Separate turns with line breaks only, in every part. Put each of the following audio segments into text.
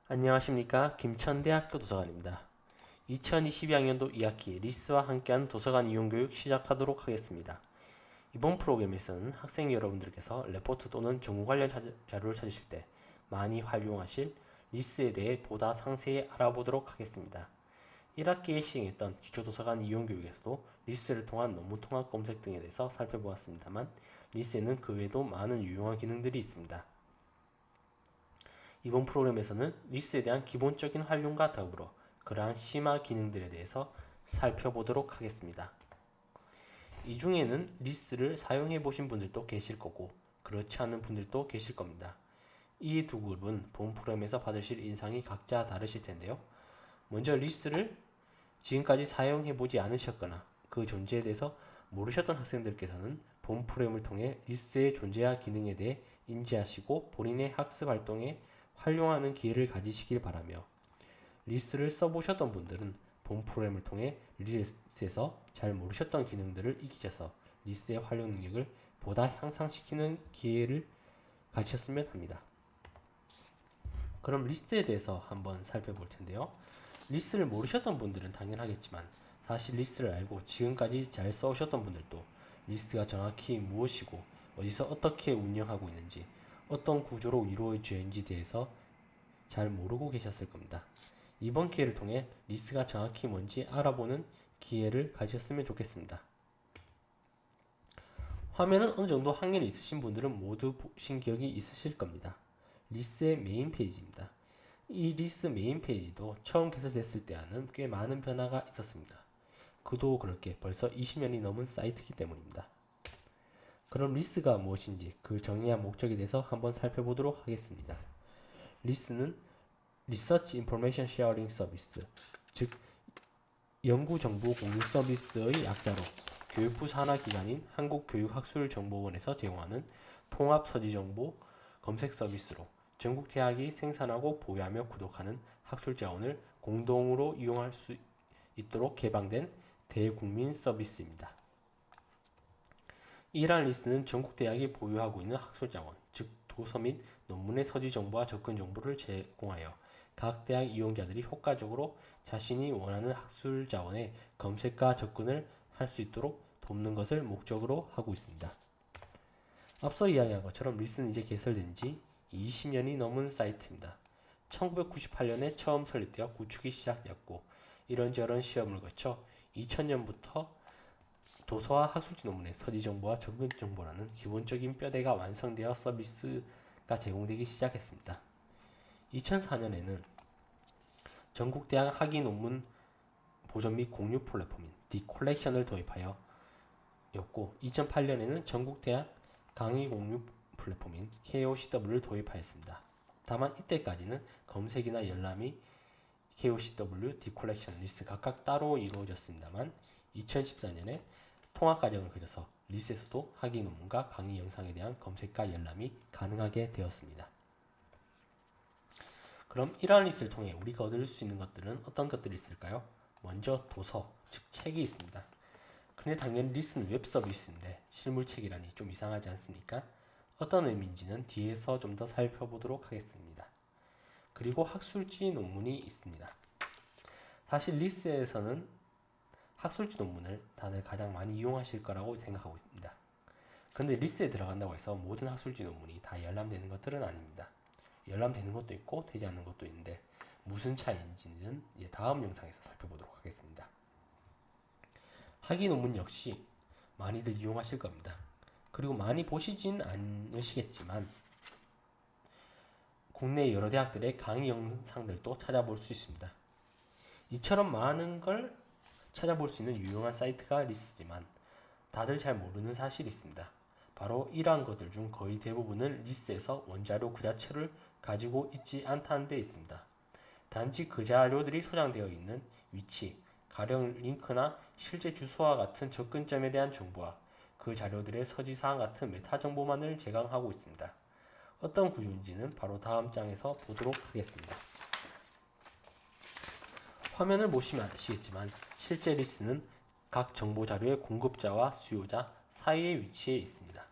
안녕하십니까. 김천대학교 도서관입니다. 2022학년도 2학기 리스와 함께한 도서관 이용교육 시작하도록 하겠습니다. 이번 프로그램에서는 학생 여러분들께서 레포트 또는 정보 관련 자료를 찾으실 때 많이 활용하실 리스에 대해 보다 상세히 알아보도록 하겠습니다. 1학기에 시행했던 기초도서관 이용교육에서도 리스를 통한 논문 통합 검색 등에 대해서 살펴보았습니다만 리스에는 그 외에도 많은 유용한 기능들이 있습니다. 이번 프로그램에서는 리스에 대한 기본적인 활용과 더불어 그러한 심화 기능들에 대해서 살펴보도록 하겠습니다. 이 중에는 리스를 사용해 보신 분들도 계실 거고 그렇지 않은 분들도 계실 겁니다. 이 두 그룹은 본 프로그램에서 받으실 인상이 각자 다르실 텐데요. 먼저 리스를 지금까지 사용해 보지 않으셨거나 그 존재에 대해서 모르셨던 학생들께서는 본 프로그램을 통해 리스의 존재와 기능에 대해 인지하시고 본인의 학습 활동에 활용하는 기회를 가지시길 바라며 리스를 써보셨던 분들은 본 프로그램을 통해 리스에서 잘 모르셨던 기능들을 익히셔서 리스의 활용 능력을 보다 향상시키는 기회를 가지셨으면 합니다. 그럼 리스트에 대해서 한번 살펴볼 텐데요. 리스를 모르셨던 분들은 당연하겠지만 사실 리스를 알고 지금까지 잘 써오셨던 분들도 리스트가 정확히 무엇이고 어디서 어떻게 운영하고 있는지 어떤 구조로 이루어져 있는지 대해서 잘 모르고 계셨을 겁니다. 이번 기회를 통해 리스트가 정확히 뭔지 알아보는 기회를 가지셨으면 좋겠습니다. 화면은 어느 정도 확률이 있으신 분들은 모두 보신 기억이 있으실 겁니다. 리스의 메인 페이지입니다. 이 리스 메인 페이지도 처음 개설됐을 때와는 꽤 많은 변화가 있었습니다. 그도 그럴 게 벌써 20년이 넘은 사이트이기 때문입니다. 그럼 리스가 무엇인지 그 정의와 목적에 대해서 한번 살펴보도록 하겠습니다. 리스는 Research Information Sharing Service, 즉 연구정보 공유 서비스의 약자로 교육부 산하기관인 한국교육학술정보원에서 제공하는 통합서지정보 검색 서비스로 전국 대학이 생산하고 보유하며 구독하는 학술 자원을 공동으로 이용할 수 있도록 개방된 대국민 서비스입니다. 이러한 리스트는 전국 대학이 보유하고 있는 학술 자원, 즉 도서 및 논문의 서지 정보와 접근 정보를 제공하여 각 대학 이용자들이 효과적으로 자신이 원하는 학술 자원의 검색과 접근을 할 수 있도록 돕는 것을 목적으로 하고 있습니다. 앞서 이야기한 것처럼 리스는 이제 개설된 지 20년이 넘은 사이트입니다. 1998년에 처음 설립되어 구축이 시작되었고 이런저런 시험을 거쳐 2000년부터 도서와 학술지 논문의 서지 정보와 접근 정보라는 기본적인 뼈대가 완성되어 서비스가 제공되기 시작했습니다. 2004년에는 전국 대학 학위 논문 보존 및 공유 플랫폼인 디콜렉션을 도입하여 였고 2008년에는 전국 대학 강의 공유 플랫폼인 KOCW를 도입하였습니다. 다만 이때까지는 검색이나 열람이 KOCW, 디콜렉션, 리스 각각 따로 이루어졌습니다만 2014년에 통합 과정을 거쳐서 리스에서도 학위 논문과 강의 영상에 대한 검색과 열람이 가능하게 되었습니다. 그럼 이러한 리스트를 통해 우리가 얻을 수 있는 것들은 어떤 것들이 있을까요? 먼저 도서, 즉 책이 있습니다. 근데 당연히 리스트는 웹 서비스인데 실물책이라니 좀 이상하지 않습니까? 어떤 의미인지는 뒤에서 좀 더 살펴보도록 하겠습니다. 그리고 학술지 논문이 있습니다. 사실 리스트에서는 학술지 논문을 다들 가장 많이 이용하실 거라고 생각하고 있습니다. 근데 리스트에 들어간다고 해서 모든 학술지 논문이 다 열람되는 것들은 아닙니다. 열람되는 것도 있고 되지 않는 것도 있는데 무슨 차이인지는 다음 영상에서 살펴보도록 하겠습니다. 학위 논문 역시 많이들 이용하실 겁니다. 그리고 많이 보시진 않으시겠지만 국내 여러 대학들의 강의 영상들도 찾아볼 수 있습니다. 이처럼 많은 걸 찾아볼 수 있는 유용한 사이트가 리스지만 다들 잘 모르는 사실이 있습니다. 바로 이러한 것들 중 거의 대부분은 리스에서 원자료 그 자체를 가지고 있지 않다는 데 있습니다. 단지 그 자료들이 소장되어 있는 위치, 가령 링크나 실제 주소와 같은 접근점에 대한 정보와 그 자료들의 서지사항 같은 메타 정보만을 제공하고 있습니다. 어떤 구조인지는 바로 다음 장에서 보도록 하겠습니다. 화면을 보시면 아시겠지만 실제 리스트는 각 정보 자료의 공급자와 수요자 사이의 위치에 있습니다.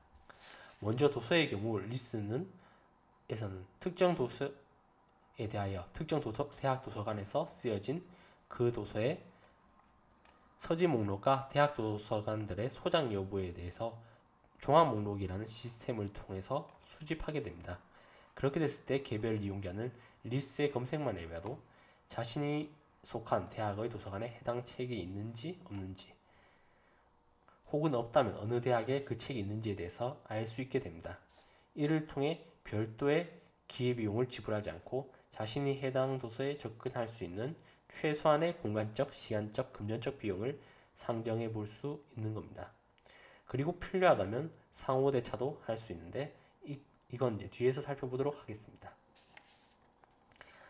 먼저 도서의 경우 리스트는 에서는 특정 도서 대하여 특정 대학 도서관에서 쓰여진 그 도서의 서지 목록과 대학 도서관들의 소장 여부에 대해서 종합 목록이라는 시스템을 통해서 수집하게 됩니다. 그렇게 됐을 때 개별 이용자는 리스트의 검색만 해봐도 자신이 속한 대학의 도서관에 해당 책이 있는지 없는지, 혹은 없다면 어느 대학에 그 책이 있는지에 대해서 알 수 있게 됩니다. 이를 통해 별도의 기회비용을 지불하지 않고 자신이 해당 도서에 접근할 수 있는 최소한의 공간적, 시간적, 금전적 비용을 상정해 볼 수 있는 겁니다. 그리고 필요하다면 상호 대차도 할 수 있는데 이건 이제 뒤에서 살펴보도록 하겠습니다.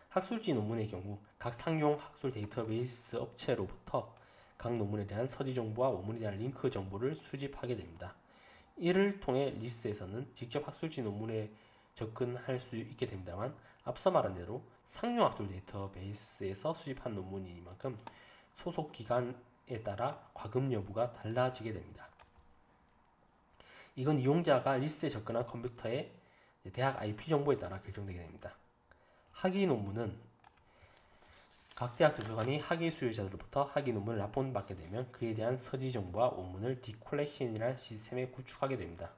학술지 논문의 경우 각 상용 학술 데이터베이스 업체로부터 각 논문에 대한 서지 정보와 원문에 대한 링크 정보를 수집하게 됩니다. 이를 통해 리스에서는 직접 학술지 논문에 접근할 수 있게 됩니다만, 앞서 말한 대로 상용 학술 데이터베이스에서 수집한 논문이니만큼 소속 기간에 따라 과금 여부가 달라지게 됩니다. 이건 이용자가 리스트에 접근한 컴퓨터의 대학 IP 정보에 따라 결정되게 됩니다. 학위 논문은 각 대학 도서관이 학위 수요자들로부터 학위 논문을 납본받게 되면 그에 대한 서지 정보와 원문을 디콜렉션이라는 시스템에 구축하게 됩니다.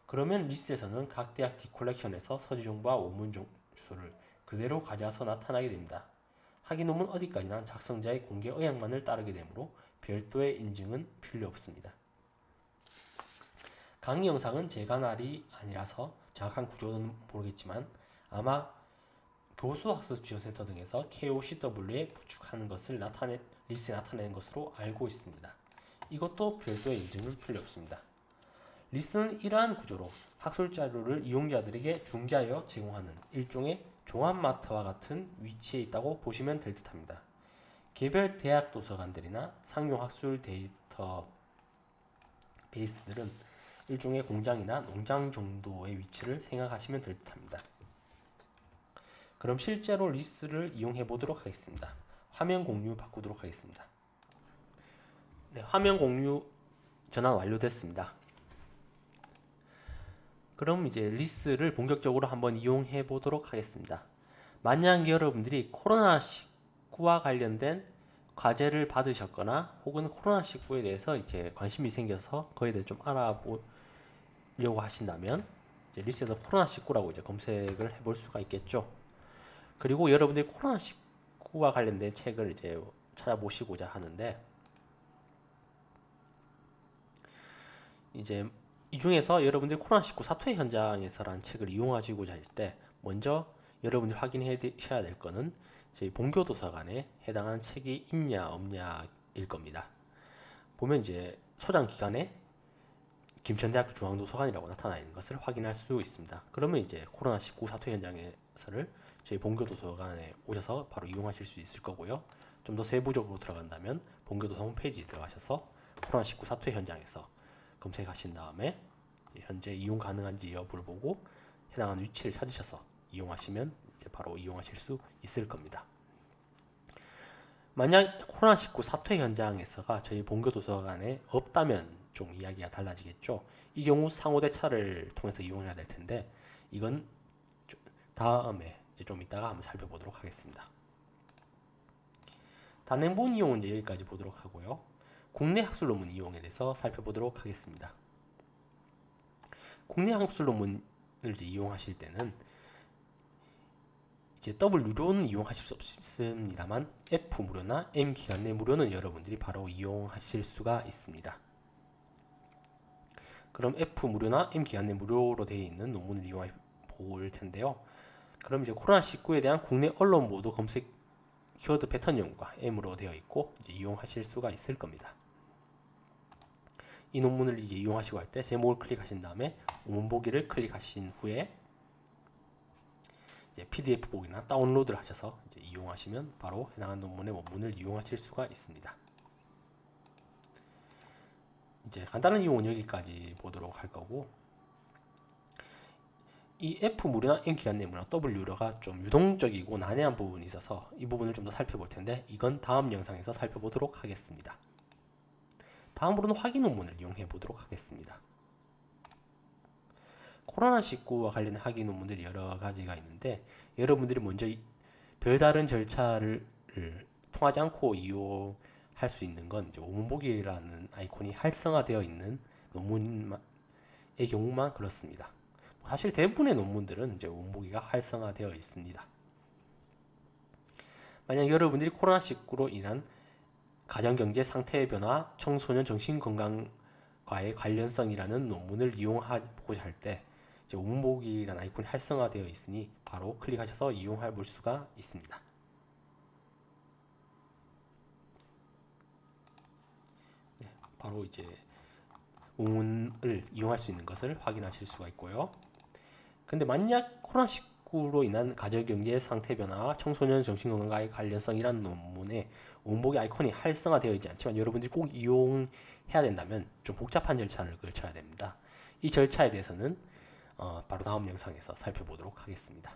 그러면 리스트에서는 각 대학 디콜렉션에서 서지 정보와 원문 주소를 그대로 가져와서 나타나게 됩니다. 학위 논문 어디까지나 작성자의 공개 의향만을 따르게 되므로 별도의 인증은 필요 없습니다. 강의 영상은 제가 날이 아니라서 정확한 구조는 모르겠지만 아마 교수학습지원센터 등에서 KOCW에 구축하는 것을 리스트에 나타내는 것으로 알고 있습니다. 이것도 별도의 인증은 필요 없습니다. 리스트는 이러한 구조로 학술 자료를 이용자들에게 중개하여 제공하는 일종의 종합마트와 같은 위치에 있다고 보시면 될 듯합니다. 개별 대학 도서관들이나 상용 학술 데이터 베이스들은 일종의 공장이나 농장 정도의 위치를 생각하시면 될 듯합니다. 그럼 실제로 리스트를 이용해 보도록 하겠습니다. 화면 공유 바꾸도록 하겠습니다. 네, 화면 공유 전환 완료됐습니다. 그럼 이제 리스트를 본격적으로 한번 이용해 보도록 하겠습니다. 만약 여러분들이 코로나19와 관련된 과제를 받으셨거나 혹은 코로나19에 대해서 이제 관심이 생겨서 그에 대해서 좀 알아보려고 하신다면 이제 리스트에서 코로나19라고 이제 검색을 해볼 수가 있겠죠. 그리고 여러분들이 코로나19와 관련된 책을 이제 찾아보시고자 하는데, 이제 이 중에서 여러분들이 코로나19 사퇴 현장에서라는 책을 이용하시고자 할 때 먼저 여러분들이 확인하셔야 될 거는 저희 본교 도서관에 해당하는 책이 있냐 없냐일 겁니다. 보면 이제 소장 기간에 김천대학교 중앙도서관이라고 나타나 있는 것을 확인할 수 있습니다. 그러면 이제 코로나19 사퇴 현장에서를 저희 본교 도서관에 오셔서 바로 이용하실 수 있을 거고요. 좀 더 세부적으로 들어간다면 본교 도서 홈페이지에 들어가셔서 코로나19 사퇴 현장에서 검색하신 다음에 현재 이용 가능한지 여부를 보고 해당하는 위치를 찾으셔서 이용하시면 이제 바로 이용하실 수 있을 겁니다. 만약 코로나19 사퇴 현장에서가 저희 본교 도서관에 없다면 좀 이야기가 달라지겠죠. 이 경우 상호대차를 통해서 이용해야 될 텐데 이건 다음에 이제 좀 이따가 한번 살펴보도록 하겠습니다. 단행본 이용은 이제 여기까지 보도록 하고요. 국내 학술 논문 이용에 대해서 살펴보도록 하겠습니다. 국내 학술 논문을 이제 이용하실 때는 이제 더블 유료는 이용하실 수 없습니다만 F 무료나 M 기간 내 무료는 여러분들이 바로 이용하실 수가 있습니다. 그럼 F 무료나 M 기간 내 무료로 되어 있는 논문을 이용해 볼 텐데요. 그럼 이제 코로나19에 대한 국내 언론 보도 검색 키워드 패턴 연구가 M으로 되어 있고 이제 이용하실 수가 있을 겁니다. 이 논문을 이제 이용하시고 할 때 제목을 클릭하신 다음에 원문 보기를 클릭하신 후에 이제 PDF 보기나 다운로드를 하셔서 이제 이용하시면 바로 해당하는 논문의 원문을 이용하실 수가 있습니다. 이제 간단한 이용은 여기까지 보도록 할 거고, 이 F 무료나 M 기간 내 무료, W 유료가 좀 유동적이고 난해한 부분이 있어서 이 부분을 좀 더 살펴볼 텐데 이건 다음 영상에서 살펴보도록 하겠습니다. 다음으로는 확인 논문을 이용해 보도록 하겠습니다. 코로나19와 관련된 학위 논문들이 여러 가지가 있는데 여러분들이 먼저 별다른 절차를 통하지 않고 이용할 수 있는 건 이제 원복이라는 아이콘이 활성화되어 있는 논문의 경우만 그렇습니다. 사실 대부분의 논문들은 이제 원복이가 활성화되어 있습니다. 만약 여러분들이 코로나19로 인한 가정경제 상태의 변화, 청소년 정신건강과의 관련성이라는 논문을 이용하고자 할 때 원복이라는 아이콘이 활성화되어 있으니 바로 클릭하셔서 이용해 볼 수가 있습니다. 네, 바로 이제 원문을 이용할 수 있는 것을 확인하실 수가 있고요. 근데 만약 코로나19로 인한 가정경제 상태 변화와 청소년 정신건강과의 관련성이라는 논문에 원복의 아이콘이 활성화되어 있지 않지만 여러분들이 꼭 이용해야 된다면 좀 복잡한 절차를 거쳐야 됩니다. 이 절차에 대해서는 바로 다음 영상에서 살펴보도록 하겠습니다.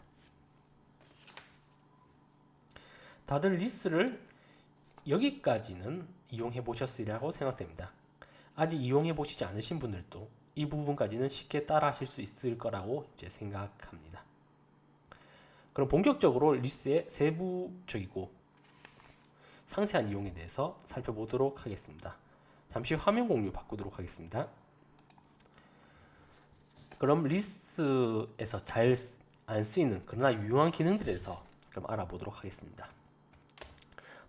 다들 리스를 여기까지는 이용해 보셨으리라고 생각됩니다. 아직 이용해 보시지 않으신 분들도 이 부분까지는 쉽게 따라 하실 수 있을 거라고 이제 생각합니다. 그럼 본격적으로 리스의 세부적이고 상세한 이용에 대해서 살펴보도록 하겠습니다. 잠시 화면 공유 바꾸도록 하겠습니다. 그럼 리스에서 잘 안 쓰이는 그러나 유용한 기능들에 대해서 그럼 알아보도록 하겠습니다.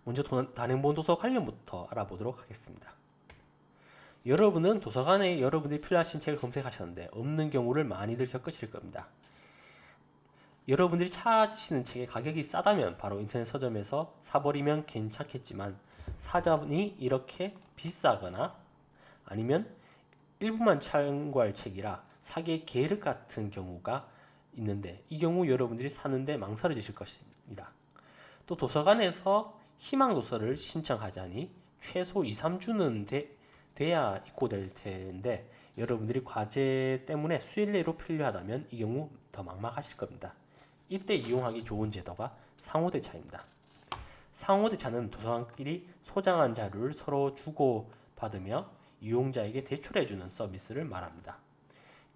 먼저 단행본 도서 관련부터 알아보도록 하겠습니다. 여러분은 도서관에 여러분들이 필요하신 책을 검색하셨는데 없는 경우를 많이들 겪으실 겁니다. 여러분들이 찾으시는 책의 가격이 싸다면 바로 인터넷 서점에서 사버리면 괜찮겠지만 사전이 이렇게 비싸거나 아니면 일부만 참고할 책이라 사기의 계륵 같은 경우가 있는데 이 경우 여러분들이 사는데 망설여지실 것입니다. 또 도서관에서 희망도서를 신청하자니 최소 2-3주는 돼야 입고될 텐데 여러분들이 과제 때문에 수일 내로 필요하다면 이 경우 더 막막하실 겁니다. 이때 이용하기 좋은 제도가 상호대차입니다. 상호대차는 도서관끼리 소장한 자료를 서로 주고받으며 이용자에게 대출해주는 서비스를 말합니다.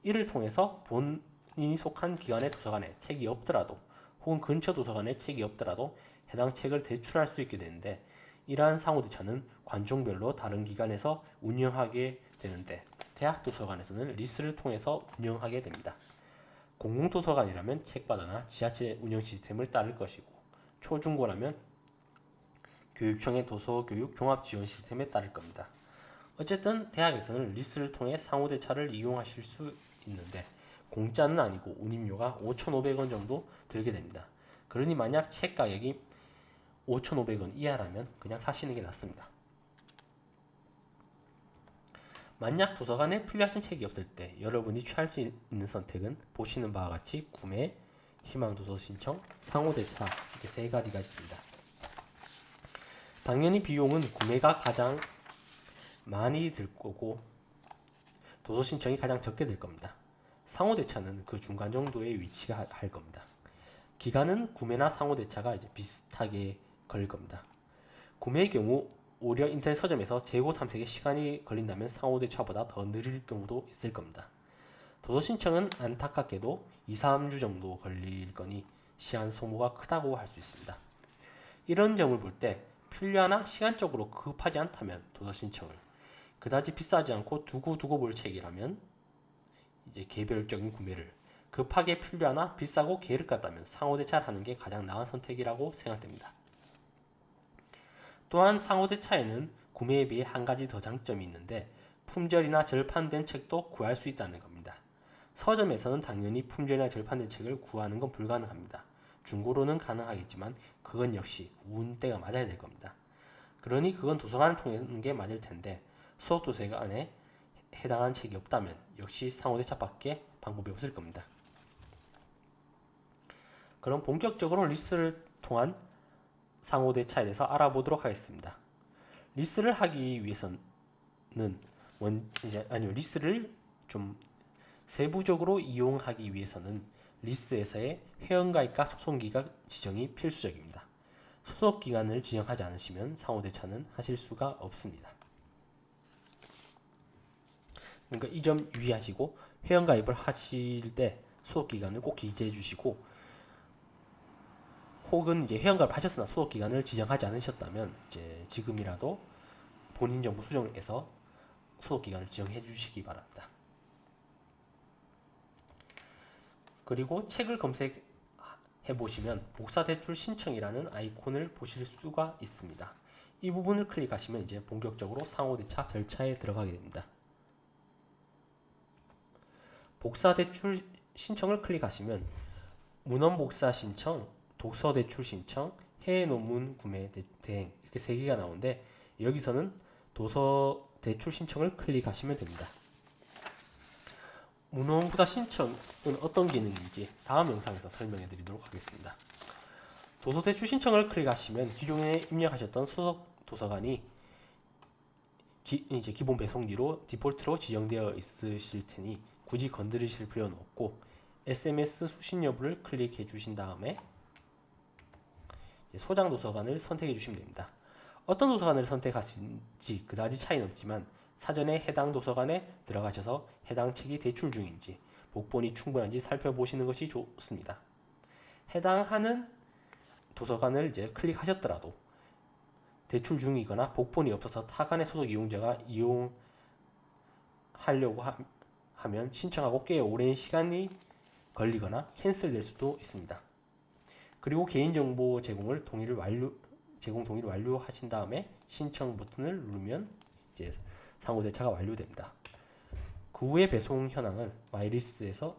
이를 통해서 본인이 속한 기관의 도서관에 책이 없더라도 혹은 근처 도서관에 책이 없더라도 해당 책을 대출할 수 있게 되는데 이러한 상호대차는 관종별로 다른 기관에서 운영하게 되는데 대학 도서관에서는 리스를 통해서 운영하게 됩니다. 공공도서관이라면 책바다나 지하철 운영 시스템을 따를 것이고 초중고라면 교육청의 도서교육 종합지원 시스템에 따를 겁니다. 어쨌든 대학에서는 리스를 통해 상호대차를 이용하실 수 있는데 공짜는 아니고 운임료가 5,500원 정도 들게 됩니다. 그러니 만약 책 가격이 5,500원 이하라면 그냥 사시는 게 낫습니다. 만약 도서관에 필요하신 책이 없을 때 여러분이 취할 수 있는 선택은 보시는 바와 같이 구매, 희망도서 신청, 상호대차 이렇게 세 가지가 있습니다. 당연히 비용은 구매가 가장 많이 들 거고 도서 신청이 가장 적게 들 겁니다. 상호대차는 그 중간 정도의 위치가 할 겁니다. 기간은 구매나 상호대차가 이제 비슷하게 걸릴 겁니다. 구매의 경우 오히려 인터넷 서점에서 재고 탐색에 시간이 걸린다면 상호대차보다 더 느릴 경우도 있을 겁니다. 도서 신청은 안타깝게도 2-3주 정도 걸릴 거니 시간 소모가 크다고 할 수 있습니다. 이런 점을 볼 때 필요하나 시간적으로 급하지 않다면 도서 신청을, 그다지 비싸지 않고 두고 볼 책이라면 이제 개별적인 구매를, 급하게 필요하나 비싸고 계획 같다면 상호대차를 하는 게 가장 나은 선택이라고 생각됩니다. 또한 상호대차에는 구매에 비해 한 가지 더 장점이 있는데 품절이나 절판된 책도 구할 수 있다는 겁니다. 서점에서는 당연히 품절이나 절판된 책을 구하는 건 불가능합니다. 중고로는 가능하겠지만 그건 역시 운때가 맞아야 될 겁니다. 그러니 그건 도서관을 통하는 게 맞을 텐데 수업도서관에 해당하는 책이 없다면 역시 상호대차밖에 방법이 없을 겁니다. 그럼 본격적으로 리스를 통한 상호대차에 대해서 알아보도록 하겠습니다. 리스를 하기 위해서는 리스를 좀 세부적으로 이용하기 위해서는 리스에서의 회원가입과 소속기간 지정이 필수적입니다. 소속기간을 지정하지 않으시면 상호대차는 하실 수가 없습니다. 그러니까 이 점 유의하시고 회원가입을 하실 때 소속기간을 꼭 기재해 주시고, 혹은 이제 회원가입을 하셨으나 소속기간을 지정하지 않으셨다면 이제 지금이라도 본인 정보 수정에서 소속기간을 지정해 주시기 바랍니다. 그리고 책을 검색해 보시면 복사대출 신청이라는 아이콘을 보실 수가 있습니다. 이 부분을 클릭하시면 이제 본격적으로 상호대차 절차에 들어가게 됩니다. 복사대출 신청을 클릭하시면 문헌복사 신청, 독서대출 신청, 해외 논문 구매 대행 이렇게 3개가 나오는데, 여기서는 도서대출 신청을 클릭하시면 됩니다. 문헌복사 신청은 어떤 기능인지 다음 영상에서 설명해 드리도록 하겠습니다. 도서대출 신청을 클릭하시면 기존에 입력하셨던 소속 도서관이 이제 기본 배송지로 디폴트로 지정되어 있으실 테니 굳이 건드리실 필요는 없고, SMS 수신 여부를 클릭해 주신 다음에 소장 도서관을 선택해 주시면 됩니다. 어떤 도서관을 선택하신지 그다지 차이는 없지만 사전에 해당 도서관에 들어가셔서 해당 책이 대출 중인지 복본이 충분한지 살펴보시는 것이 좋습니다. 해당하는 도서관을 이제 클릭하셨더라도 대출 중이거나 복본이 없어서 타관의 소속 이용자가 이용하려고 하면 신청하고 꽤 오랜 시간이 걸리거나 캔슬될 수도 있습니다. 그리고 개인정보 제공 동의를 완료하신 다음에 신청 버튼을 누르면 이제 상호대차가 완료됩니다. 그 후에 배송 현황을 마이리스에서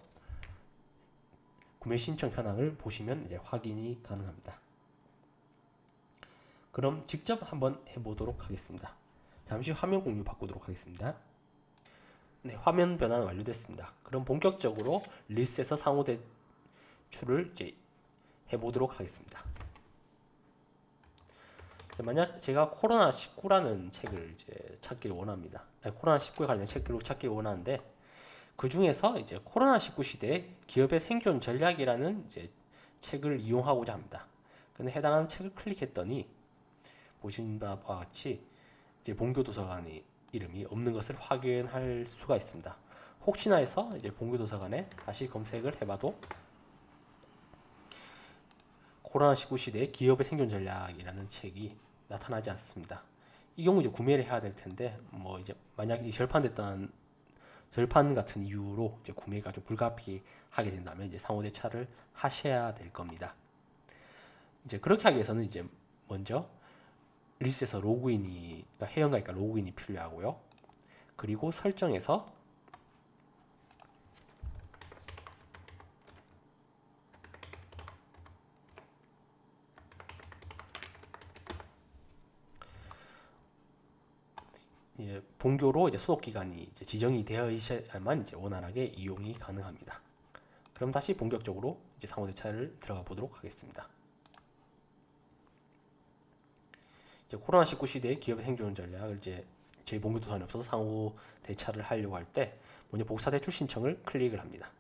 구매 신청 현황을 보시면 이제 확인이 가능합니다. 그럼 직접 한번 해보도록 하겠습니다. 잠시 화면 공유 바꾸도록 하겠습니다. 네, 화면 변환 완료됐습니다. 그럼 본격적으로 리스에서 상호대출을 이제 해보도록 하겠습니다. 만약 제가 코로나19라는 책을 이제 찾기를 원합니다. 코로나19에 관련 책을 찾기를 원하는데, 그 중에서 이제 코로나19 시대에 기업의 생존 전략이라는 이제 책을 이용하고자 합니다. 근데 해당하는 책을 클릭했더니 보신 바와 같이 이제 본교 도서관의 이름이 없는 것을 확인할 수가 있습니다. 혹시나 해서 이제 본교 도서관에 다시 검색을 해봐도 코로나19 시대의 기업의 생존 전략이라는 책이 나타나지 않습니다. 이 경우 이제 구매를 해야 될 텐데, 뭐 이제 만약 이 절판 같은 이유로 이제 구매가 좀 불가피하게 된다면 이제 상호대차를 하셔야 될 겁니다. 이제 그렇게 하기 위해서는 이제 먼저 리스에서 회원가입과 로그인이 필요하고요. 그리고 설정에서 본교로 이제 소속 기간이 이제 지정이 되어 있어야만 이제 원활하게 이용이 가능합니다. 그럼 다시 본격적으로 이제 상호대차를 들어가 보도록 하겠습니다. 이제 코로나19 시대의 기업의 생존 전략을 이제 제 본교 도서관이 없어서 상호대차를 하려고 할 때 먼저 복사대출 신청을 클릭을 합니다.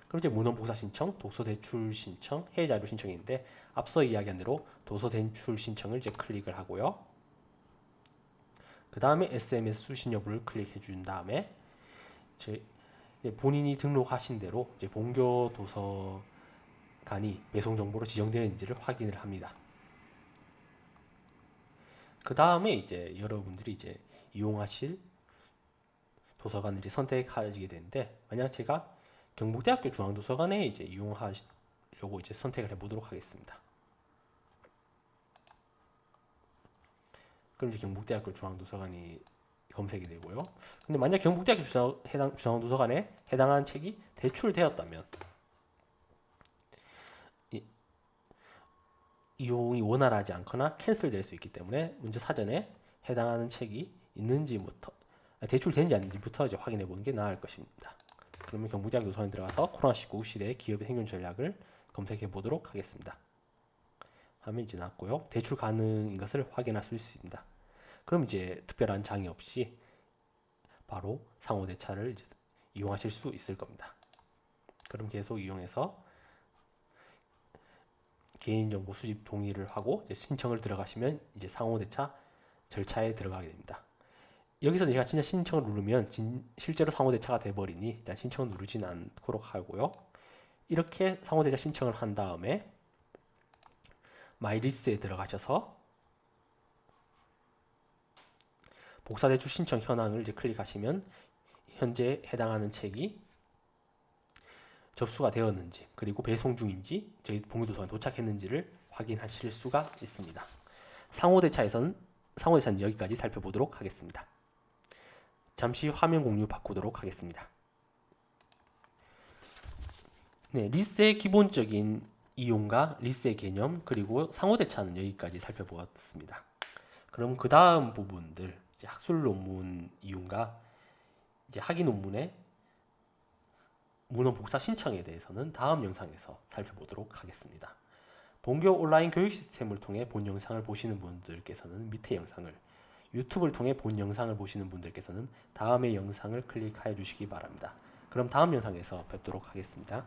그럼 이제 문헌복사 신청, 독서대출 신청, 해외자료 신청인데, 앞서 이야기한 대로 도서대출 신청을 이제 클릭을 하고요. 그 다음에 SMS 수신 여부를 클릭해 준 다음에 본인이 등록하신 대로 이제 본교 도서관이 배송 정보로 지정되어 있는지를 확인을 합니다. 그 다음에 이제 여러분들이 이제 이용하실 도서관을 이제 선택하시게 되는데, 만약 제가 경북대학교 중앙도서관에 이제 이용하려고 이제 선택을 해보도록 하겠습니다. 그럼 이제 경북대학교 중앙도서관이 검색이 되고요. 근데 만약 경북대학교 중앙도서관에 해당하는 책이 대출되었다면 이용이 원활하지 않거나 캔슬될 수 있기 때문에 먼저 사전에 해당하는 책이 있는지부터, 대출되는지 아닌지부터 이제 확인해 보는 게 나을 것입니다. 그러면 경북대학교 도서관에 들어가서 코로나19 시대의 기업의 생존 전략을 검색해 보도록 하겠습니다. 하면 이제 나왔고요. 대출 가능인 것을 확인할 수 있습니다. 그럼 이제 특별한 장애 없이 바로 상호대차를 이제 이용하실 수 있을 겁니다. 그럼 계속 이용해서 개인정보 수집 동의를 하고 이제 신청을 들어가시면 이제 상호대차 절차에 들어가게 됩니다. 여기서 제가 진짜 신청을 누르면 실제로 상호대차가 돼버리니 일단 신청을 누르지는 않도록 하고요. 이렇게 상호대차 신청을 한 다음에 마이리스트에 들어가셔서 복사대출 신청 현황을 이제 클릭하시면 현재 해당하는 책이 접수가 되었는지 그리고 배송 중인지 저희 봉유도서관에 도착했는지를 확인하실 수가 있습니다. 상호대차는 여기까지 살펴보도록 하겠습니다. 잠시 화면 공유 바꾸도록 하겠습니다. 네, 리스의 기본적인 이용과 리스의 개념 그리고 상호대차는 여기까지 살펴보았습니다. 그럼 그 다음 부분들 이제 학술 논문 이용과 이제 학위 논문의 문헌 복사 신청에 대해서는 다음 영상에서 살펴보도록 하겠습니다. 본교 온라인 교육 시스템을 통해 본 영상을 보시는 분들께서는 밑에 영상을, 유튜브를 통해 본 영상을 보시는 분들께서는 다음의 영상을 클릭하여 주시기 바랍니다. 그럼 다음 영상에서 뵙도록 하겠습니다.